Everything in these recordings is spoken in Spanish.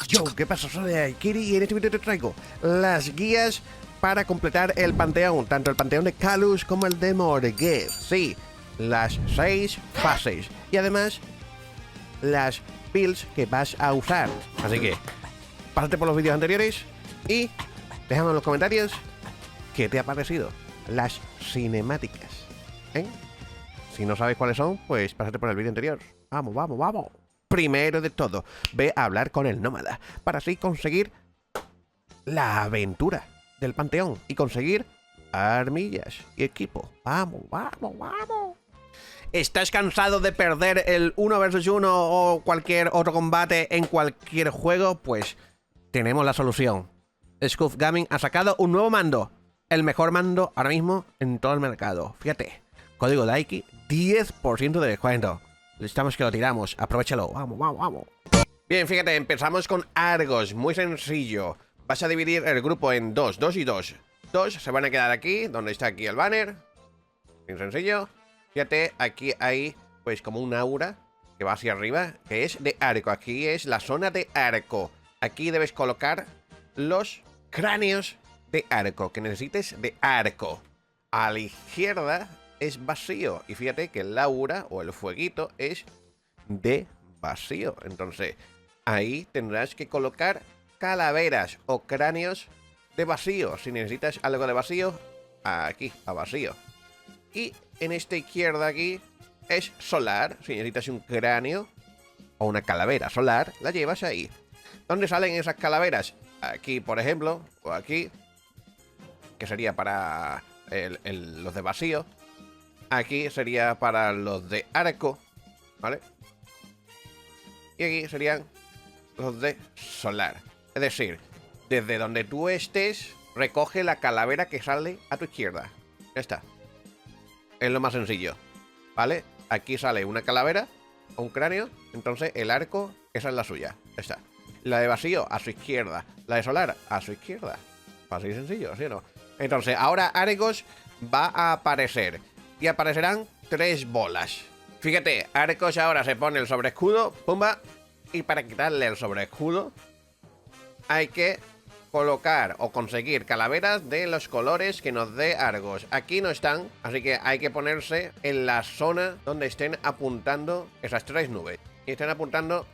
Yo, ¿qué pasa? Soy Aikiri y en este vídeo te traigo las guías para completar el panteón, tanto el panteón de Calus como el de Morgeth. Sí, las 6 fases y además las builds que vas a usar. Así que pásate por los vídeos anteriores y déjame en los comentarios qué te ha parecido las cinemáticas, ¿eh? Si no sabes cuáles son, pues pásate por el vídeo anterior. Vamos, vamos, vamos. Primero de todo, ve a hablar con el nómada para así conseguir la aventura del panteón y conseguir armillas y equipo. Vamos, vamos, vamos. ¿Estás cansado de perder el 1 vs 1 o cualquier otro combate en cualquier juego? Pues tenemos la solución. Scuf Gaming ha sacado un nuevo mando. El mejor mando ahora mismo en todo el mercado. Fíjate, código Daiki, 10% de descuento. Estamos que lo tiramos, aprovechalo. Vamos, vamos, vamos. Bien, fíjate, empezamos con Argos, muy sencillo. Vas a dividir el grupo en dos y dos. Dos se van a quedar aquí, donde está aquí el banner. Bien sencillo. Fíjate, aquí hay pues como un aura que va hacia arriba, que es de arco. Aquí es la zona de arco. Aquí debes colocar los cráneos de arco, que necesites de arco. A la izquierda es vacío. Y fíjate que el aura o el fueguito es de vacío. Entonces, ahí tendrás que colocar calaveras o cráneos de vacío. Si necesitas algo de vacío, aquí, a vacío. Y en esta izquierda aquí es solar. Si necesitas un cráneo o una calavera solar, la llevas ahí. ¿Dónde salen esas calaveras? Aquí, por ejemplo, o aquí, que sería para los de vacío. Aquí sería para los de arco, ¿vale? Y aquí serían los de solar. Es decir, desde donde tú estés, recoge la calavera que sale a tu izquierda. Ya está. Es lo más sencillo, ¿vale? Aquí sale una calavera o un cráneo, entonces el arco, esa es la suya. Ya está. La de vacío, a su izquierda. La de solar, a su izquierda. Así sencillo, ¿sí o no? Entonces, ahora Argos va a aparecer. Y aparecerán 3 bolas. Fíjate, Arcos ahora se pone el sobreescudo, pumba. Y para quitarle el sobreescudo hay que colocar o conseguir calaveras de los colores que nos dé Argos. Aquí no están, así que hay que ponerse en la zona donde estén apuntando esas 3 nubes. Y están apuntando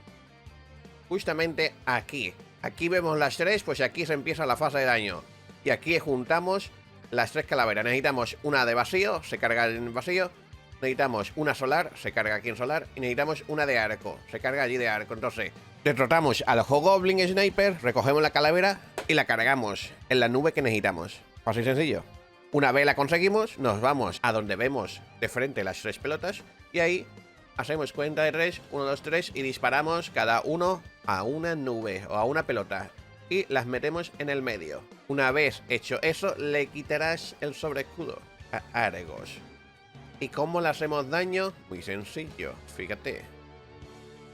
justamente aquí. Aquí vemos las 3, pues aquí se empieza la fase de daño. Y aquí juntamos las 3 calaveras. Necesitamos una de vacío, se carga en vacío. Necesitamos una solar, se carga aquí en solar. Y necesitamos una de arco, se carga allí de arco. Entonces, derrotamos al Hobgoblin Sniper, recogemos la calavera y la cargamos en la nube que necesitamos. Así sencillo. Una vez la conseguimos, nos vamos a donde vemos de frente las 3 pelotas. Y ahí hacemos cuenta de 3, 1, 2, 3 y disparamos cada uno a una nube o a una pelota. Y las metemos en el medio. Una vez hecho eso, le quitarás el sobreescudo a Argos. ¿Y cómo le hacemos daño? Muy sencillo, fíjate.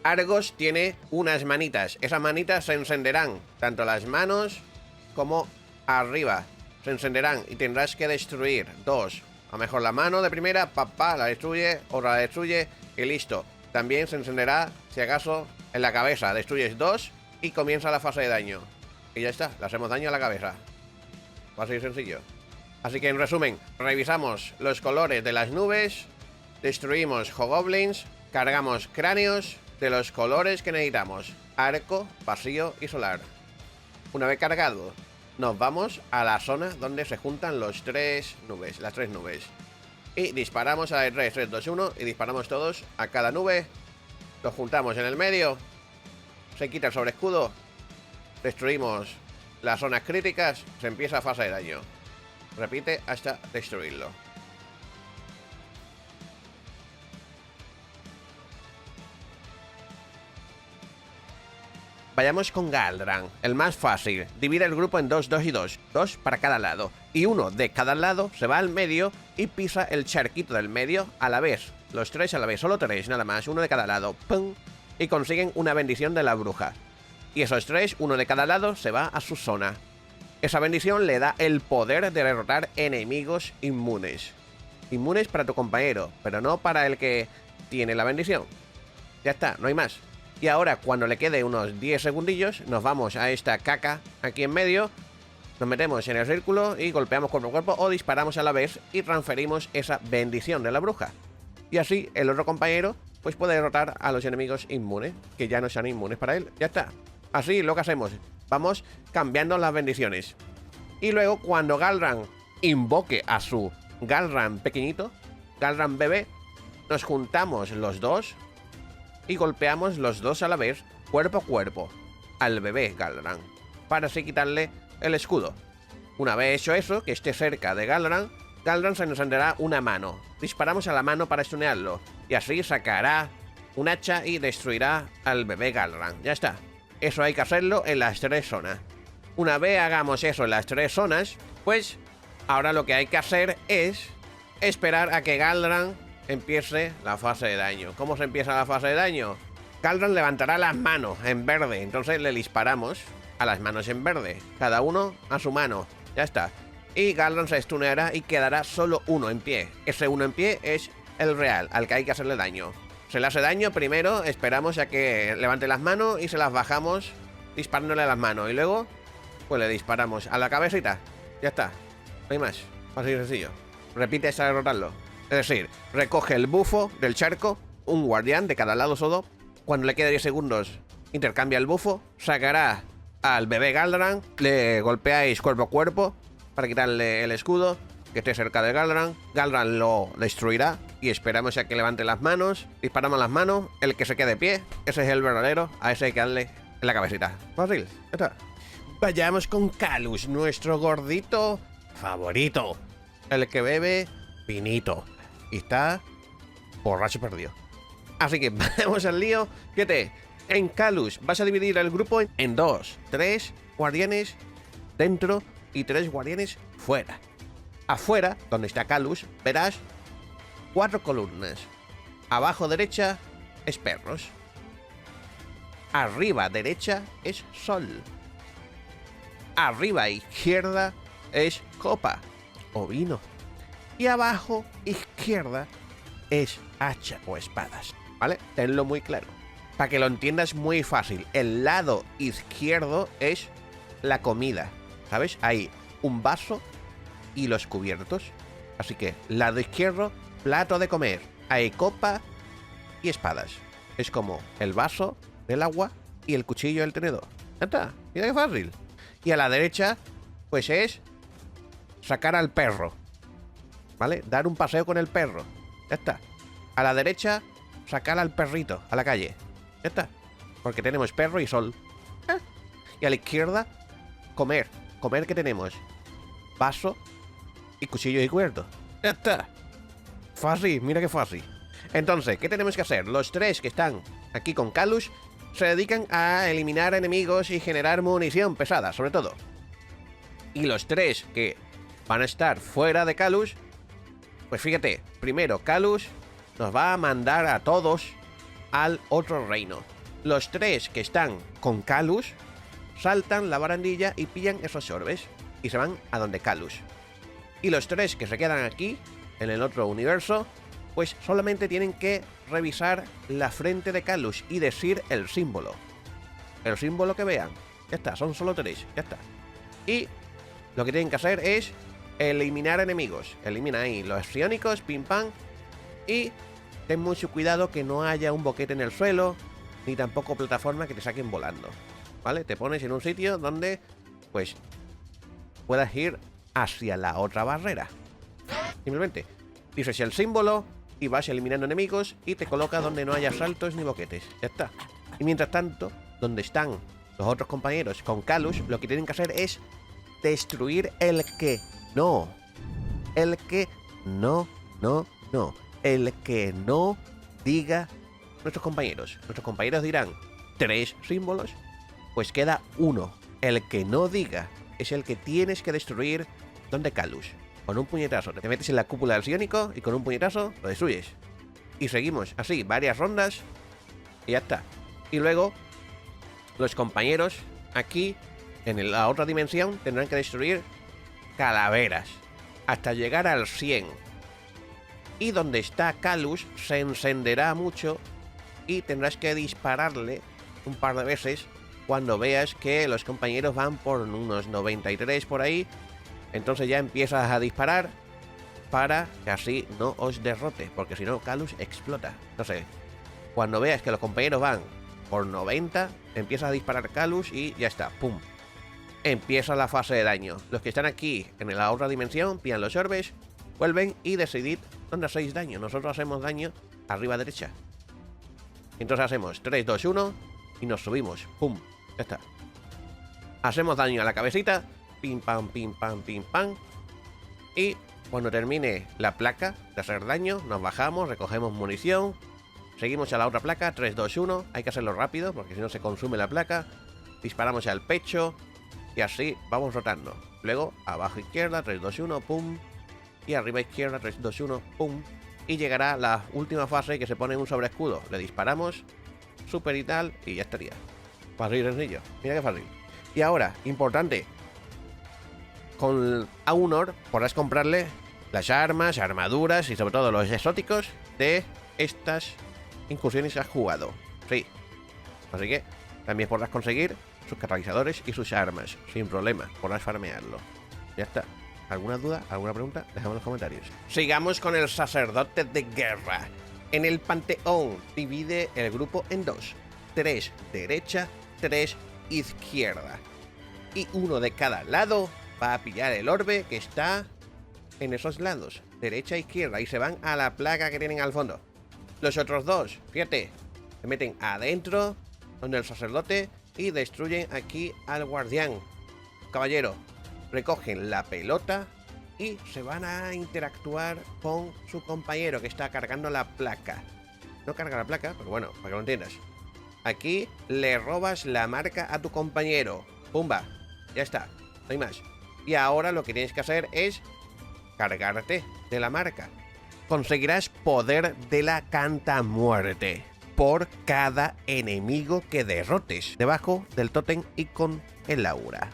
Argos tiene unas manitas. Esas manitas se encenderán, tanto las manos como arriba. Se encenderán y tendrás que destruir 2. A lo mejor la mano de primera, papá, la destruye, otra la destruye y listo. También se encenderá, si acaso, en la cabeza. Destruyes 2 y comienza la fase de daño. Y ya está, le hacemos daño a la cabeza. Así de sencillo. Así que en resumen, revisamos los colores de las nubes, destruimos Hobgoblins, cargamos cráneos de los colores que necesitamos: arco, vacío y solar. Una vez cargado, nos vamos a la zona donde se juntan las 3 nubes. Y disparamos a la de 3, 3, 2, 1 y disparamos todos a cada nube. Los juntamos en el medio. Se quita el sobreescudo. Destruimos las zonas críticas, se empieza la fase de daño. Repite hasta destruirlo. Vayamos con Galdran, el más fácil. Divide el grupo en 2, 2 y 2. 2 para cada lado. Y uno de cada lado se va al medio y pisa el charquito del medio a la vez. Los 3 a la vez, solo 3, nada más. Uno de cada lado. ¡Pum! Y consiguen una bendición de la bruja. Y esos 3, uno de cada lado, se va a su zona. Esa bendición le da el poder de derrotar enemigos inmunes. Inmunes para tu compañero, pero no para el que tiene la bendición. Ya está, no hay más. Y ahora, cuando le quede unos 10 segundillos, nos vamos a esta caca aquí en medio, nos metemos en el círculo y golpeamos cuerpo a cuerpo o disparamos a la vez y transferimos esa bendición de la bruja. Y así el otro compañero pues puede derrotar a los enemigos inmunes, que ya no sean inmunes para él. Ya está. Así lo que hacemos. Vamos cambiando las bendiciones. Y luego cuando Galran invoque a su Galran pequeñito, Galran bebé, nos juntamos los dos y golpeamos los dos a la vez, cuerpo a cuerpo, al bebé Galran, para así quitarle el escudo. Una vez hecho eso, que esté cerca de Galran, Galran se nos andará una mano. Disparamos a la mano para stunearlo, y así sacará un hacha y destruirá al bebé Galran. Ya está. Eso hay que hacerlo en las 3 zonas. Una vez hagamos eso en las 3 zonas, pues ahora lo que hay que hacer es esperar a que Galran empiece la fase de daño. ¿Cómo se empieza la fase de daño? Galran levantará las manos en verde, entonces le disparamos a las manos en verde, cada uno a su mano. Ya está. Y Galran se stuneará y quedará solo uno en pie. Ese uno en pie es el real, al que hay que hacerle daño. Se le hace daño primero, esperamos a que levante las manos y se las bajamos disparándole a las manos. Y luego, pues le disparamos a la cabecita. Ya está. No hay más. Así de sencillo. Repite hasta derrotarlo. Es decir, recoge el bufo del charco, un guardián de cada lado solo. Cuando le quede 10 segundos, intercambia el bufo, sacará al bebé Galran, le golpeáis cuerpo a cuerpo para quitarle el escudo, que esté cerca de Galran. Galran lo destruirá y esperamos a que levante las manos, disparamos las manos, el que se quede de pie, ese es el verdadero, a ese hay que darle en la cabecita. Fácil, ya está. Vayamos con Calus, nuestro gordito favorito, el que bebe vinito y está borracho perdido. Así que vamos al lío. Fíjate, en Calus vas a dividir el grupo en 2, 3 guardianes dentro y 3 guardianes fuera. Afuera, donde está Calus, verás 4 columnas. Abajo derecha es perros. Arriba derecha es sol. Arriba izquierda es copa o vino. Y abajo izquierda es hacha o espadas. ¿Vale? Tenlo muy claro. Para que lo entiendas muy fácil. El lado izquierdo es la comida. ¿Sabes? Hay un vaso y los cubiertos. Así que, lado izquierdo, plato de comer. Hay copa y espadas. Es como el vaso del agua y el cuchillo del tenedor. Ya está. Mira qué fácil. Y a la derecha, pues es sacar al perro. ¿Vale? Dar un paseo con el perro. Ya está. A la derecha, sacar al perrito a la calle. Ya está. Porque tenemos perro y sol. Y a la izquierda, comer. Comer, ¿qué tenemos? Vaso y cuchillo y cubierto. Ya está. Fácil, mira qué fácil. Entonces, ¿qué tenemos que hacer? Los 3 que están aquí con Calus se dedican a eliminar enemigos y generar munición pesada, sobre todo. Y los 3 que van a estar fuera de Calus, pues fíjate, primero Calus nos va a mandar a todos al otro reino. Los 3 que están con Calus saltan la barandilla y pillan esos orbes y se van a donde Calus. Y los 3 que se quedan aquí, en el otro universo, pues solamente tienen que revisar la frente de Calus y decir el símbolo. El símbolo que vean. Ya está, son solo 3, ya está. Y lo que tienen que hacer es eliminar enemigos. Elimina ahí los psiónicos, pim pam. Y ten mucho cuidado que no haya un boquete en el suelo, ni tampoco plataforma que te saquen volando. ¿Vale? Te pones en un sitio donde, pues, puedas ir hacia la otra barrera. Simplemente dices el símbolo y vas eliminando enemigos y te coloca donde no haya saltos ni boquetes. Ya está. Y mientras tanto, donde están los otros compañeros con Calus, lo que tienen que hacer es destruir el que no. El que no. El que no diga nuestros compañeros. Nuestros compañeros dirán 3 símbolos, pues queda 1. El que no diga es el que tienes que destruir donde Calus. Con un puñetazo. Te metes en la cúpula del psiónico y con un puñetazo lo destruyes. Y seguimos así, varias rondas. Y ya está. Y luego, los compañeros aquí, en la otra dimensión, tendrán que destruir calaveras. Hasta llegar al 100. Y donde está Calus se encenderá mucho y tendrás que dispararle un par de veces cuando veas que los compañeros van por unos 93 por ahí. Entonces ya empiezas a disparar para que así no os derrote, porque si no Calus explota. Entonces, cuando veas que los compañeros van por 90, empiezas a disparar Calus y ya está, pum. Empieza la fase de daño. Los que están aquí en la otra dimensión pillan los orbes, vuelven y decidid dónde hacéis daño. Nosotros hacemos daño arriba a derecha. Entonces hacemos 3, 2, 1 y nos subimos, pum, ya está. Hacemos daño a la cabecita, pim pam, pim pam, pim pam. Y cuando termine la placa de hacer daño, nos bajamos, recogemos munición, seguimos a la otra placa, 3, 2, 1. Hay que hacerlo rápido porque si no se consume la placa. Disparamos al pecho y así vamos rotando. Luego abajo izquierda, 3, 2, 1, pum. Y arriba izquierda, 3, 2, 1, pum. Y llegará la última fase que se pone un sobreescudo. Le disparamos, super y tal, y ya estaría. Fácil y sencillo. Mira qué fácil. Y ahora, importante, con Aunor podrás comprarle las armas, armaduras y sobre todo los exóticos de estas incursiones que has jugado. Sí. Así que también podrás conseguir sus catalizadores y sus armas sin problema. Podrás farmearlo. Ya está. ¿Alguna duda? ¿Alguna pregunta? Dejadme en los comentarios. Sigamos con el sacerdote de guerra. En el panteón divide el grupo en dos. 3 derecha, 3 izquierda. Y uno de cada lado va a pillar el orbe que está en esos lados. Derecha e izquierda. Y se van a la placa que tienen al fondo. Los otros dos, fíjate, se meten adentro donde el sacerdote y destruyen aquí al guardián. Caballero. Recogen la pelota y se van a interactuar con su compañero que está cargando la placa. No carga la placa, pero bueno, para que lo entiendas. Aquí le robas la marca a tu compañero. Pumba, ya está, no hay más. Y ahora lo que tienes que hacer es cargarte de la marca. Conseguirás poder de la cantamuerte por cada enemigo que derrotes debajo del tótem y con el aura.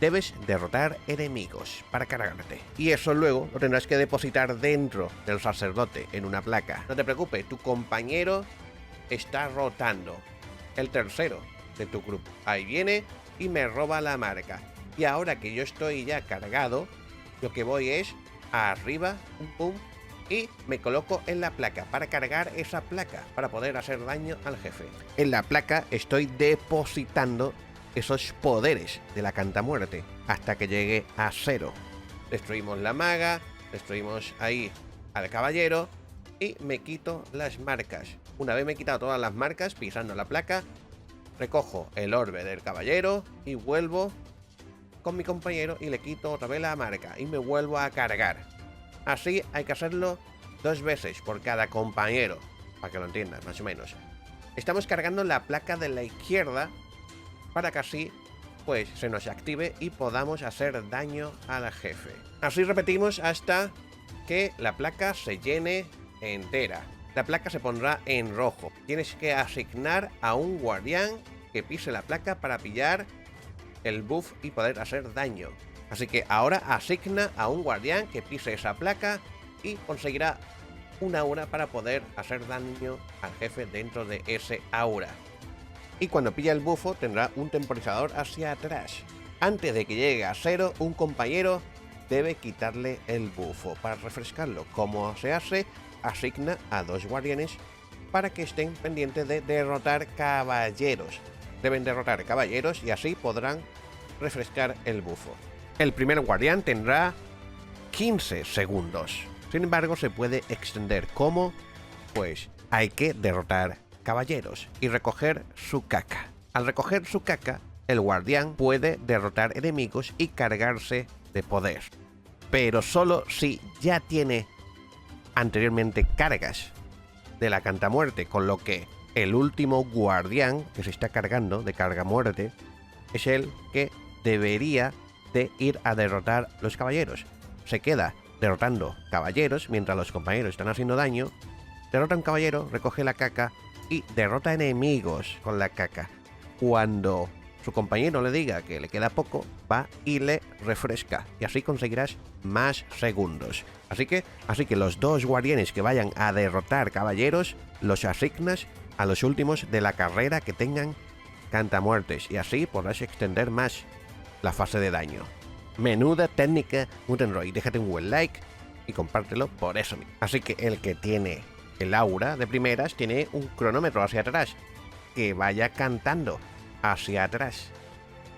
Debes derrotar enemigos para cargarte. Y eso luego lo tendrás que depositar dentro del sacerdote en una placa. No te preocupes, tu compañero está rotando. El tercero de tu grupo. Ahí viene y me roba la marca. Y ahora que yo estoy ya cargado, lo que voy es arriba, pum, pum, y me coloco en la placa para cargar esa placa para poder hacer daño al jefe. En la placa estoy depositando esos poderes de la cantamuerte hasta que llegue a 0. Destruimos la maga, destruimos ahí al caballero y me quito las marcas. Una vez me he quitado todas las marcas pisando la placa, recojo el orbe del caballero y vuelvo con mi compañero y le quito otra vez la marca y me vuelvo a cargar. Así hay que hacerlo 2 veces por cada compañero, para que lo entiendas más o menos. Estamos cargando la placa de la izquierda para que así pues se nos active y podamos hacer daño al jefe. Así repetimos hasta que la placa se llene entera. La placa se pondrá en rojo. Tienes que asignar a un guardián que pise la placa para pillar el buff y poder hacer daño. Así que ahora asigna a un guardián que pise esa placa y conseguirá un aura para poder hacer daño al jefe dentro de ese aura. Y cuando pilla el bufo tendrá un temporizador hacia atrás. Antes de que llegue a 0, un compañero debe quitarle el bufo para refrescarlo. ¿Cómo se hace? Asigna a 2 guardianes para que estén pendientes de derrotar caballeros. Deben derrotar caballeros y así podrán refrescar el bufo. El primer guardián tendrá 15 segundos. Sin embargo, se puede extender. ¿Cómo? Pues hay que derrotar caballeros y recoger su caca. Al recoger su caca, el guardián puede derrotar enemigos y cargarse de poder. Pero solo si ya tiene anteriormente cargas de la cantamuerte, con lo que el último guardián que se está cargando de carga muerte es el que debería de ir a derrotar los caballeros. Se queda derrotando caballeros mientras los compañeros están haciendo daño. Derrota a un caballero, recoge la caca y derrota enemigos con la caca. Cuando su compañero le diga que le queda poco, va y le refresca. Y así conseguirás más segundos. Así que los 2 guardianes que vayan a derrotar caballeros, los asignas a los últimos de la carrera que tengan cantamuertes y así podrás extender más la fase de daño. Menuda técnica, Mutenroid. Déjate un buen like y compártelo por eso mismo. Así que el que tiene el aura de primeras tiene un cronómetro hacia atrás, que vaya cantando hacia atrás,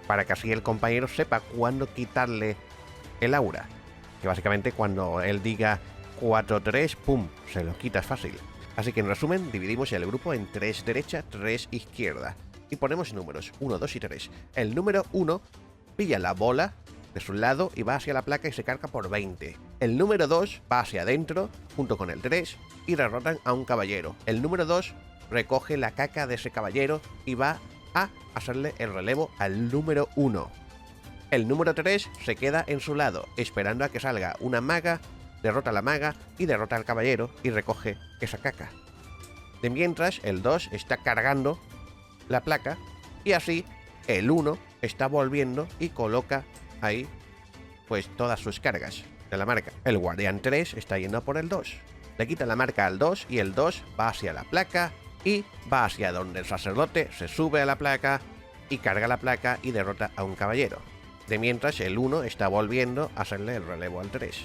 para que así el compañero sepa cuándo quitarle el aura. Que básicamente cuando él diga 4-3, pum, se lo quitas fácil. Así que en resumen, dividimos el grupo en 3 derecha, 3 izquierda. Y ponemos números 1, 2 y 3. El número 1 pilla la bola de su lado y va hacia la placa y se carga por 20. El número 2 va hacia adentro, junto con el 3, y derrotan a un caballero. El número 2 recoge la caca de ese caballero y va a hacerle el relevo al número 1. El número 3 se queda en su lado, esperando a que salga una maga, derrota a la maga y derrota al caballero y recoge esa caca. De mientras, el 2 está cargando la placa y así el 1 está volviendo y coloca ahí pues todas sus cargas de la marca. El guardián 3 está yendo por el 2. Le quita la marca al 2 y el 2 va hacia la placa y va hacia donde el sacerdote se sube a la placa y carga la placa y derrota a un caballero. De mientras el 1 está volviendo a hacerle el relevo al 3.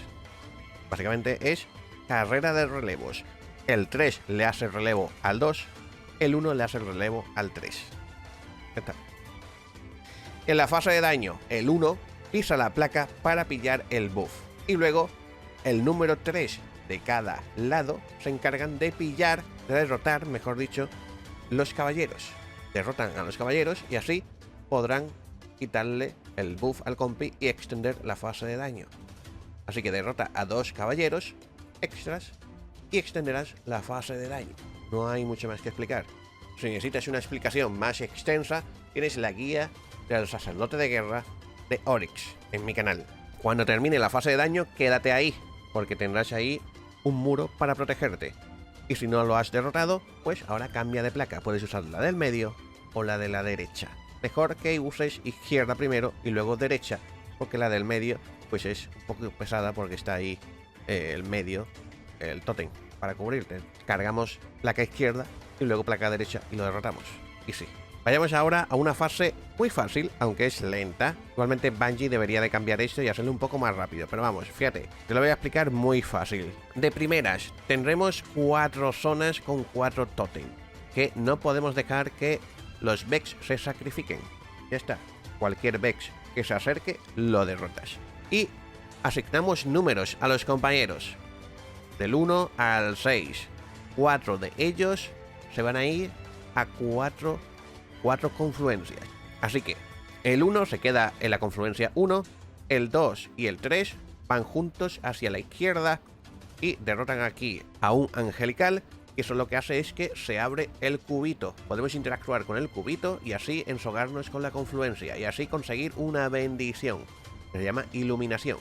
Básicamente es carrera de relevos. El 3 le hace el relevo al 2, el 1 le hace el relevo al 3. Ya está. En la fase de daño, el 1 pisa la placa para pillar el buff. Y luego el número 3 de cada lado se encargan de pillar, de derrotar, mejor dicho, los caballeros. Derrotan a los caballeros y así podrán quitarle el buff al compi y extender la fase de daño. Así que derrota a 2 caballeros extras y extenderás la fase de daño. No hay mucho más que explicar. Si necesitas una explicación más extensa, tienes la guía del sacerdote de guerra de Oryx en mi canal. Cuando termine la fase de daño, quédate ahí, porque tendrás ahí un muro para protegerte. Y si no lo has derrotado, pues ahora cambia de placa. Puedes usar la del medio o la de la derecha. Mejor que uses izquierda primero y luego derecha, porque la del medio pues es un poco pesada porque está ahí el medio, el tótem, para cubrirte. Cargamos placa izquierda y luego placa derecha y lo derrotamos. Y sí. Vayamos ahora a una fase muy fácil, aunque es lenta. Igualmente Bungie debería de cambiar esto y hacerlo un poco más rápido. Pero vamos, fíjate, te lo voy a explicar muy fácil. De primeras, tendremos 4 zonas con 4 tótem, que no podemos dejar que los Vex se sacrifiquen. Ya está. Cualquier Vex que se acerque, lo derrotas. Y asignamos números a los compañeros. Del 1 al 6. 4 de ellos se van a ir a 4 confluencias. Así que el 1 se queda en la confluencia 1, el 2 y el 3 van juntos hacia la izquierda y derrotan aquí a un angelical, que eso lo que hace es que se abre el cubito. Podemos interactuar con el cubito y así ensogarnos con la confluencia y así conseguir una bendición. Se llama iluminación.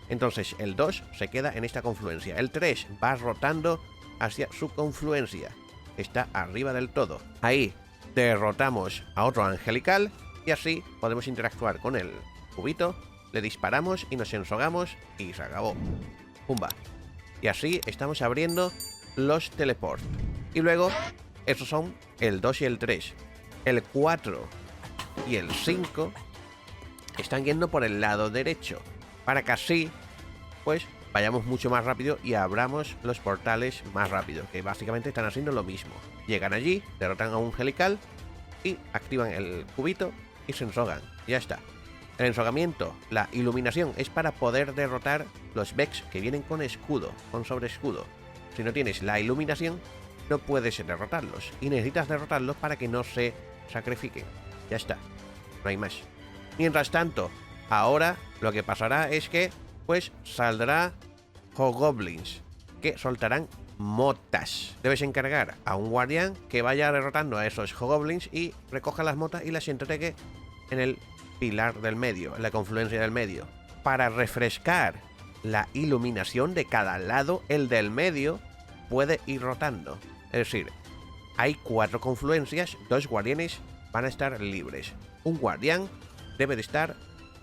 Entonces el 2 se queda en esta confluencia, el 3 va rotando hacia su confluencia, está arriba del todo. Ahí derrotamos a otro angelical y así podemos interactuar con el cubito, le disparamos y nos ensogamos y se acabó. Pumba. Y así estamos abriendo los teleports. Y luego, esos son el 2 y el 3. El 4 y el 5 están yendo por el lado derecho, para que así, pues, vayamos mucho más rápido y abramos los portales más rápido, que básicamente están haciendo lo mismo. Llegan allí, derrotan a un angelical y activan el cubito y se ensogan. Ya está. El ensogamiento, la iluminación, es para poder derrotar los Vex que vienen con escudo, con sobreescudo. Si no tienes la iluminación, no puedes derrotarlos. Y necesitas derrotarlos para que no se sacrifiquen. Ya está. No hay más. Mientras tanto, ahora lo que pasará es que, pues, saldrá Hobgoblins, que soltarán motas. Debes encargar a un guardián que vaya derrotando a esos Hobgoblins y recoja las motas y las entregue en el pilar del medio, en la confluencia del medio. Para refrescar la iluminación de cada lado, el del medio puede ir rotando. Es decir, hay 4 confluencias, 2 guardianes van a estar libres. Un guardián debe de estar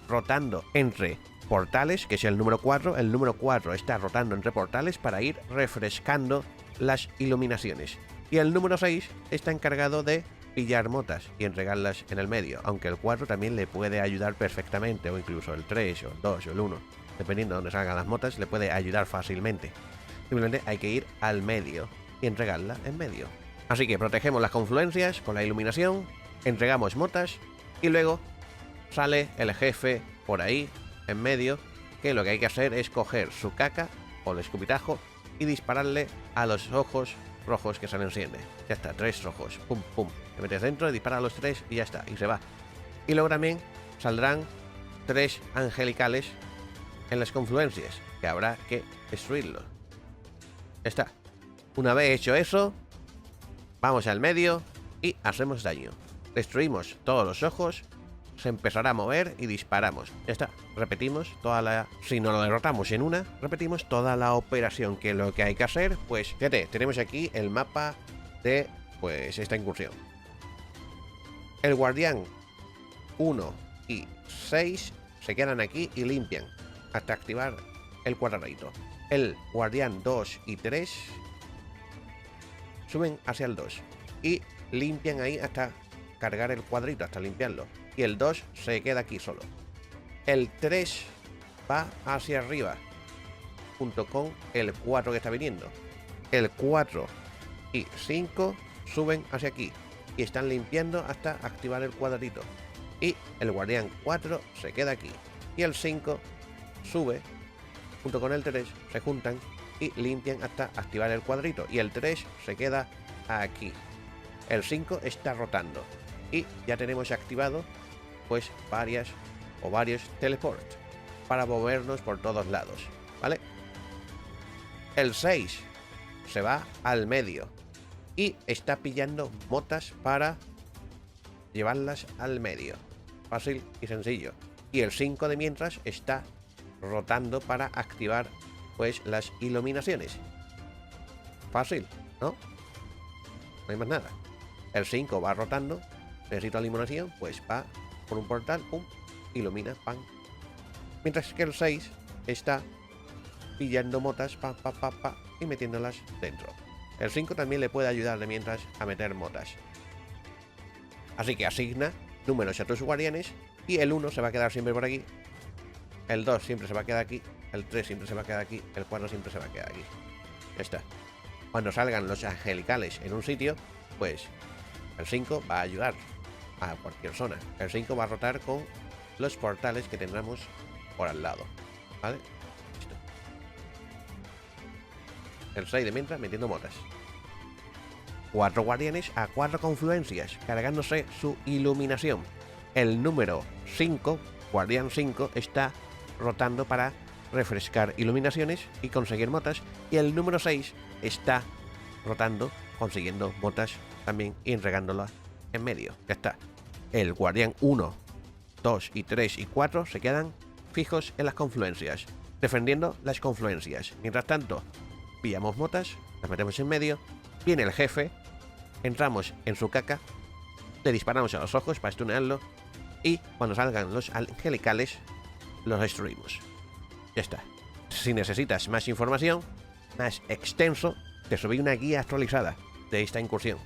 rotando entre portales, que es el número 4. El número 4 está rotando entre portales para ir refrescando las iluminaciones. Y el número 6 está encargado de pillar motas y entregarlas en el medio, aunque el 4 también le puede ayudar perfectamente, o incluso el 3 o el 2 o el 1, dependiendo de dónde salgan las motas, le puede ayudar fácilmente. Simplemente hay que ir al medio y entregarla en medio. Así que protegemos las confluencias con la iluminación, entregamos motas y luego sale el jefe por ahí en medio, que lo que hay que hacer es coger su caca o el escupitajo y dispararle a los ojos rojos que se le encienden. Ya está, 3 rojos, pum pum, te metes dentro, dispara a los 3 y ya está, y se va. Y luego también saldrán 3 angelicales en las confluencias, que habrá que destruirlos. Ya está. Una vez hecho eso, vamos al medio y hacemos daño. Destruimos todos los ojos, se empezará a mover y disparamos. Ya está. Repetimos toda la... Si no lo derrotamos en una, repetimos toda la operación, que lo que hay que hacer, pues, fíjate, tenemos aquí el mapa de, pues, esta incursión. El guardián 1 y 6 se quedan aquí y limpian hasta activar el cuadradito. El guardián 2 y 3 suben hacia el 2 y limpian ahí hasta cargar el cuadrito, hasta limpiarlo. Y el 2 se queda aquí solo. El 3 va hacia arriba junto con el 4 que está viniendo. El 4 y 5 suben hacia aquí y están limpiando hasta activar el cuadrito. Y el guardián 4 se queda aquí. Y el 5 sube junto con el 3, se juntan y limpian hasta activar el cuadrito. Y el 3 se queda aquí. El 5 está rotando. Y ya tenemos activado pues varios teleports para movernos por todos lados, ¿vale? El 6 se va al medio y está pillando motas para llevarlas al medio. Fácil y sencillo. Y el 5 de mientras está rotando para activar pues las iluminaciones. Fácil, ¿no? No hay más nada. El 5 va rotando, necesita iluminación, pues va por un portal, pum, ilumina, pam. Mientras que el 6 está pillando motas, pa, pa, pa, pa, y metiéndolas dentro. El 5 también le puede ayudar de mientras a meter motas. Así que asigna números a tus guardianes y el 1 se va a quedar siempre por aquí. El 2 siempre se va a quedar aquí. El 3 siempre se va a quedar aquí. El 4 siempre se va a quedar aquí. Ya está. Cuando salgan los angelicales en un sitio, pues el 5 va a ayudar a cualquier zona. El 5 va a rotar con los portales que tendremos por al lado. ¿Vale? Listo. El 6 de mientras metiendo motas. 4 guardianes a 4 confluencias, cargándose su iluminación. El número 5, guardián 5, está rotando para refrescar iluminaciones y conseguir motas. Y el número 6 está rotando, consiguiendo motas también y regándolas en medio. Ya está. El guardián 1, 2 y 3 y 4 se quedan fijos en las confluencias, defendiendo las confluencias. Mientras tanto, pillamos motas, las metemos en medio, viene el jefe, entramos en su caca, le disparamos a los ojos para stunearlo y cuando salgan los angelicales los destruimos. Ya está. Si necesitas más información, más extenso, te subí una guía actualizada de esta incursión.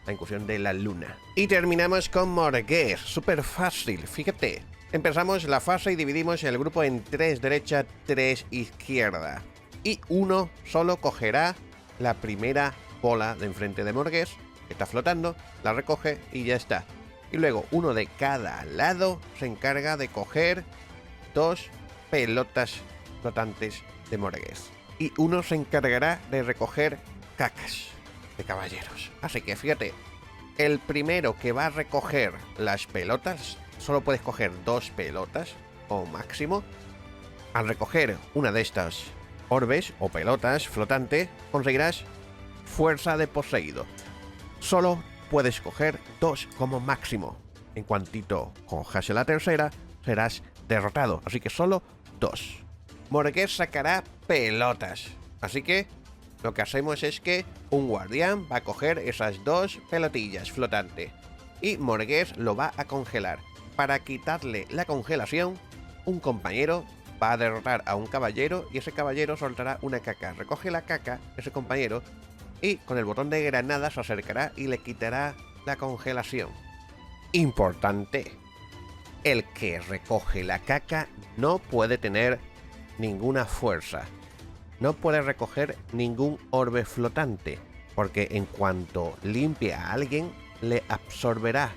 La incursión de la luna. Y terminamos con Morgez. Súper fácil, fíjate. Empezamos la fase y dividimos el grupo en 3 derecha, 3 izquierda. Y uno solo cogerá la primera bola de enfrente de Morgez, que está flotando, la recoge y ya está. Y luego uno de cada lado se encarga de coger 2 pelotas flotantes de Morgez. Y uno se encargará de recoger cacas de caballeros. Así que fíjate, el primero que va a recoger las pelotas, solo puedes coger 2 pelotas o máximo. Al recoger una de estas orbes o pelotas flotantes, conseguirás fuerza de poseído. Solo puedes coger 2 como máximo. En cuantito cojas la tercera, serás derrotado. Así que solo 2. Morgez sacará pelotas. Así que lo que hacemos es que un guardián va a coger esas 2 pelotillas flotantes y Morgez lo va a congelar. Para quitarle la congelación, un compañero va a derrotar a un caballero y ese caballero soltará una caca. Recoge la caca ese compañero y con el botón de granada se acercará y le quitará la congelación. Importante. El que recoge la caca no puede tener ninguna fuerza. No puede recoger ningún orbe flotante, porque en cuanto limpie a alguien, le absorberá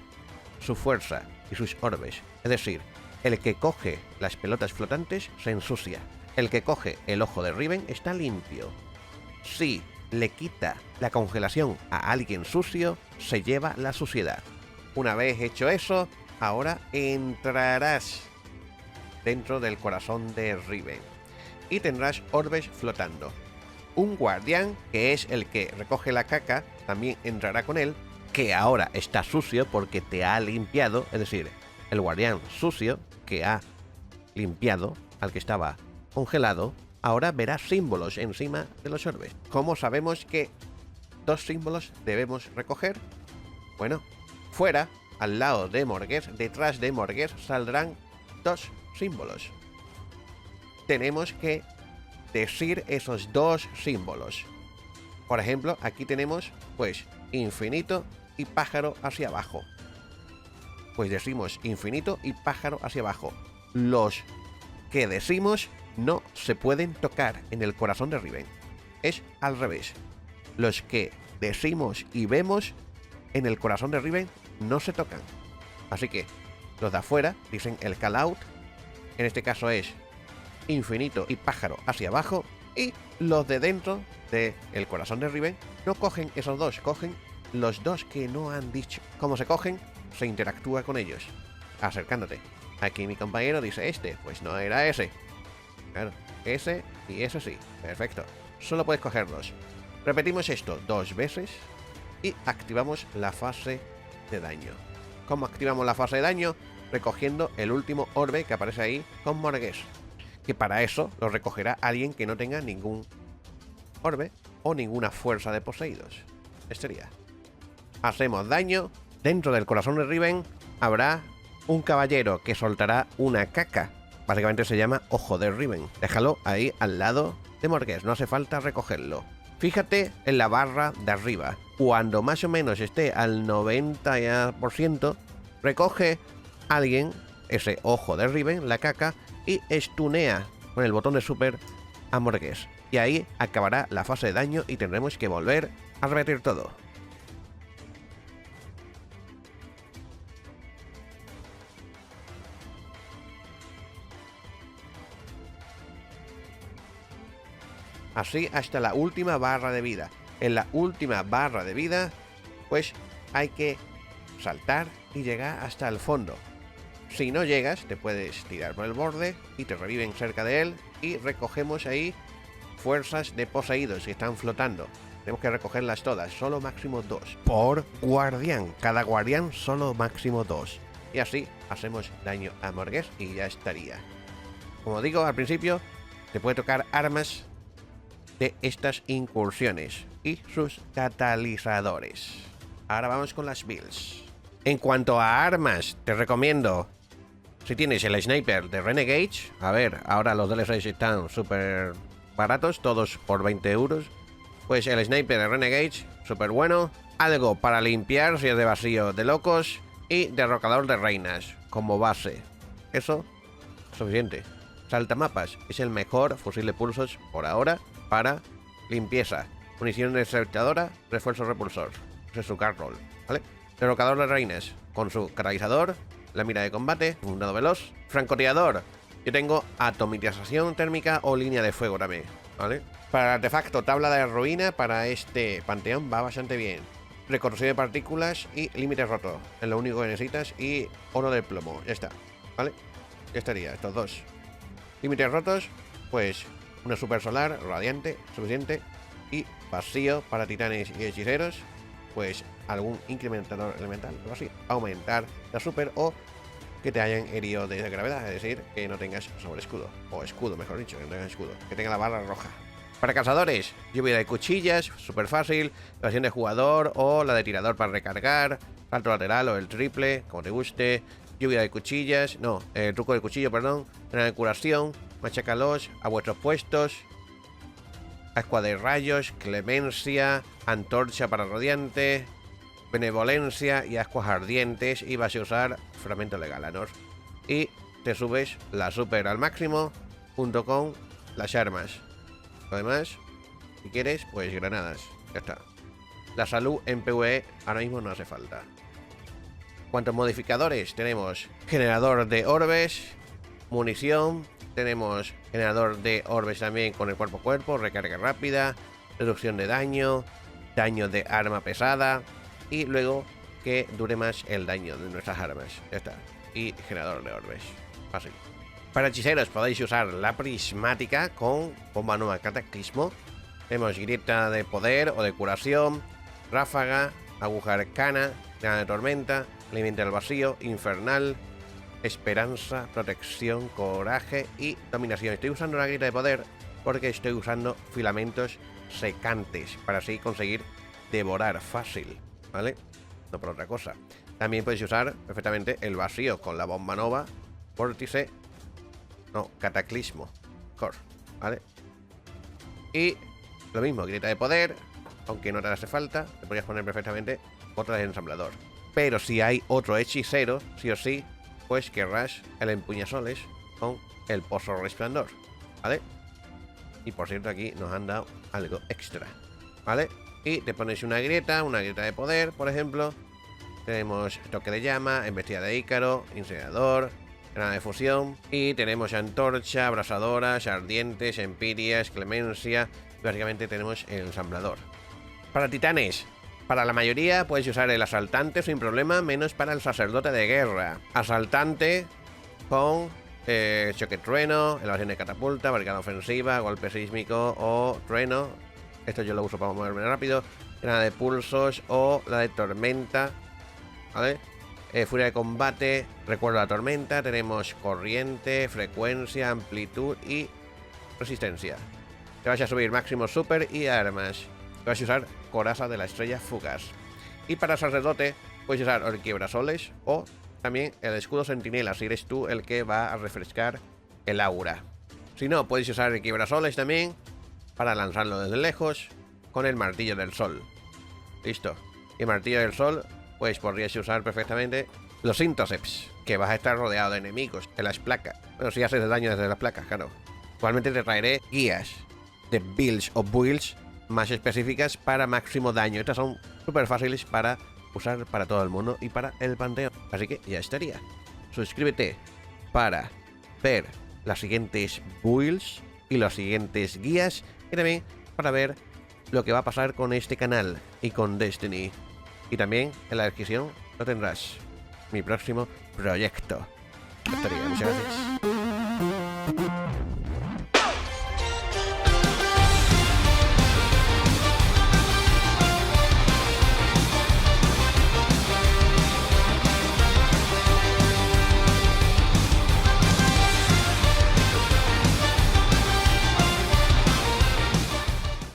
su fuerza y sus orbes. Es decir, el que coge las pelotas flotantes se ensucia. El que coge el ojo de Riven está limpio. Si le quita la congelación a alguien sucio, se lleva la suciedad. Una vez hecho eso, ahora entrarás dentro del corazón de Riven y tendrás orbes flotando. Un guardián, que es el que recoge la caca, también entrará con él, que ahora está sucio porque te ha limpiado, es decir, el guardián sucio que ha limpiado al que estaba congelado, ahora verá símbolos encima de los orbes. ¿Cómo sabemos que 2 símbolos debemos recoger? Bueno, fuera, al lado de Morghast, detrás de Morghast, saldrán 2 símbolos. Tenemos que decir esos 2 símbolos. Por ejemplo, aquí tenemos, pues, infinito y pájaro hacia abajo. Pues decimos infinito y pájaro hacia abajo. Los que decimos no se pueden tocar en el corazón de Riven. Es al revés. Los que decimos y vemos en el corazón de Riven no se tocan. Así que los de afuera dicen el call out. En este caso es infinito y pájaro hacia abajo. Y los de dentro del corazón de Riven no cogen esos 2, cogen los 2 que no han dicho. ¿Cómo se cogen? Se interactúa con ellos, acercándote. Aquí mi compañero dice este, pues no era ese. Claro, ese y ese sí. Perfecto. Solo puedes coger 2. Repetimos esto 2 veces y activamos la fase de daño. ¿Cómo activamos la fase de daño? Recogiendo el último orbe que aparece ahí con Morghast. Que para eso lo recogerá alguien que no tenga ningún orbe o ninguna fuerza de poseídos. Estaría. Hacemos daño. Dentro del corazón de Riven habrá un caballero que soltará una caca. Básicamente se llama Ojo de Riven. Déjalo ahí al lado de Morghast, no hace falta recogerlo. Fíjate en la barra de arriba. Cuando más o menos esté al 90%, recoge alguien ese Ojo de Riven, la caca, y estunea con el botón de super a Morghast. Y ahí acabará la fase de daño y tendremos que volver a repetir todo. Así hasta la última barra de vida. En la última barra de vida, pues hay que saltar y llegar hasta el fondo. Si no llegas, te puedes tirar por el borde y te reviven cerca de él y recogemos ahí fuerzas de poseídos que están flotando. Tenemos que recogerlas todas, solo máximo 2 por guardián. Cada guardián solo máximo 2. Y así hacemos daño a Morghast y ya estaría. Como digo al principio, te puede tocar armas de estas incursiones y sus catalizadores. Ahora vamos con las builds. En cuanto a armas, te recomiendo, si tienes el sniper de Renegade, a ver, ahora los DLCs están súper baratos, todos por 20 euros, pues el sniper de Renegade, súper bueno, algo para limpiar si es de vacío de locos y derrocador de reinas como base. Eso es suficiente. Saltamapas es el mejor fusil de pulsos por ahora para limpieza. Munición descertadora, refuerzo repulsor. Ese es su card roll, ¿vale? Derrocador de reinas con su catalizador, la mira de combate, un dado veloz. Francotirador. Yo tengo atomización térmica o línea de fuego también, ¿vale? Para el artefacto tabla de ruina, para este panteón va bastante bien. Recorrosión de partículas y límite roto. Es lo único que necesitas. Y oro de plomo. Ya está, ¿vale? Ya estaría, estos 2. Límites rotos, pues una super solar, radiante, suficiente. Y vacío para titanes y hechiceros, pues algún incrementador elemental, algo así. Aumentar la super o que te hayan herido de gravedad, es decir, que no tengas sobre escudo. O escudo, mejor dicho, que no tengas escudo. Que tenga la barra roja. Para cazadores, lluvia de cuchillas, súper fácil. Evasión de jugador o la de tirador para recargar. Salto lateral o el triple, como te guste. Lluvia de cuchillas, no, truco de cuchillo, perdón. De curación, machacalos a vuestros puestos. Ascua de rayos, clemencia, antorcha para radiante. benevolencia y ascuas ardientes y vas a usar fragmento de Galanor. Y te subes la super al máximo junto con las armas. Además, si quieres, pues granadas. Ya está. La salud en PvE ahora mismo no hace falta. ¿Cuántos modificadores? Tenemos generador de orbes, munición, tenemos generador de orbes también con el cuerpo a cuerpo, recarga rápida, reducción de daño, daño de arma pesada y luego que dure más el daño de nuestras armas. Ya está. Y generador de orbes. Fácil. Para hechiceros podéis usar la prismática con bomba nueva cataclismo. Tenemos grieta de poder o de curación, ráfaga, aguja arcana, grana de tormenta, alimento del vacío, infernal, esperanza, protección, coraje y dominación. Estoy usando la grieta de poder porque estoy usando filamentos secantes para así conseguir devorar fácil, ¿vale? No por otra cosa. También podéis usar perfectamente el vacío con la bomba nova, vórtice, no, cataclismo, core, ¿vale? Y lo mismo, grieta de poder, aunque no te hace falta, te podrías poner perfectamente otra de ensamblador. Pero si hay otro hechicero, sí o sí, pues querrás el empuñasoles con el pozo resplandor, ¿vale? Y por cierto, aquí nos han dado algo extra, ¿vale? Y te pones una grieta de poder, por ejemplo. Tenemos toque de llama, embestida de Ícaro, incinerador, granada de fusión. Y tenemos antorcha, abrasadoras, ardientes, empirias, clemencia. Básicamente tenemos el ensamblador. Para titanes, para la mayoría puedes usar el asaltante sin problema, menos para el sacerdote de guerra. Asaltante con choque trueno, elevación de catapulta, barricada ofensiva, golpe sísmico o trueno. Esto yo lo uso para moverme rápido. Granada de pulsos o la de tormenta, ¿vale? Furia de combate, recuerdo la tormenta. Tenemos corriente, frecuencia, amplitud y resistencia. Te vas a subir máximo super y armas. Te vas a usar coraza de la estrella fugaz. Y para sacerdote puedes usar el quiebrasoles o también el escudo centinela, si eres tú el que va a refrescar el aura. Si no, puedes usar el quiebrasoles también para lanzarlo desde lejos con el martillo del sol. Listo. Y el martillo del sol, pues podrías usar perfectamente los Intercepts, que vas a estar rodeado de enemigos en las placas. Bueno, si haces daño desde las placas, claro. Igualmente te traeré guías de builds o builds más específicas para máximo daño. Estas son súper fáciles para usar para todo el mundo y para el panteón. Así que ya estaría. Suscríbete para ver las siguientes builds y las siguientes guías, y también para ver lo que va a pasar con este canal y con Destiny. Y también en la descripción lo tendrás mi próximo proyecto. Ya estaría. Muchas gracias.